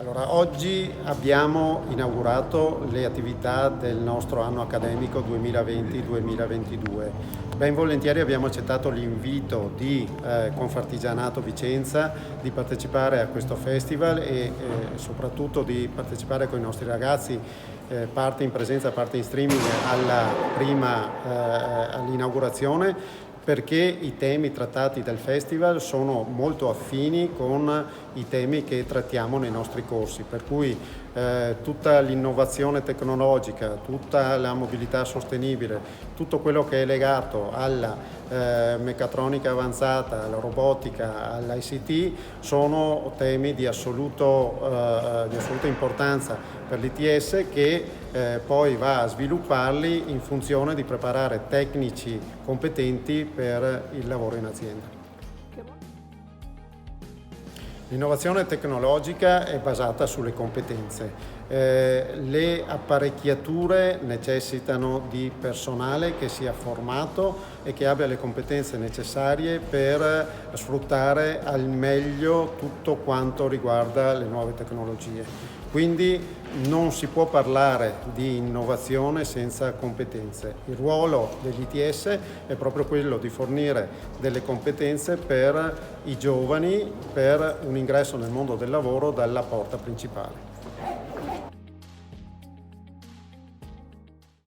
Allora, oggi abbiamo inaugurato le attività del nostro anno accademico 2020-2022. Ben volentieri abbiamo accettato l'invito di Confartigianato Vicenza di partecipare a questo festival e soprattutto di partecipare con i nostri ragazzi, parte in presenza, parte in streaming all'inaugurazione, perché i temi trattati dal festival sono molto affini con i temi che trattiamo nei nostri corsi, per cui tutta l'innovazione tecnologica, tutta la mobilità sostenibile, tutto quello che è legato alla meccatronica avanzata, alla robotica, all'ICT sono temi di assoluta importanza per l'ITS, che poi va a svilupparli in funzione di preparare tecnici competenti per il lavoro in azienda. L'innovazione tecnologica è basata sulle competenze. Le apparecchiature necessitano di personale che sia formato e che abbia le competenze necessarie per sfruttare al meglio tutto quanto riguarda le nuove tecnologie. Quindi non si può parlare di innovazione senza competenze. Il ruolo dell'ITS è proprio quello di fornire delle competenze per i giovani per un ingresso nel mondo del lavoro dalla porta principale.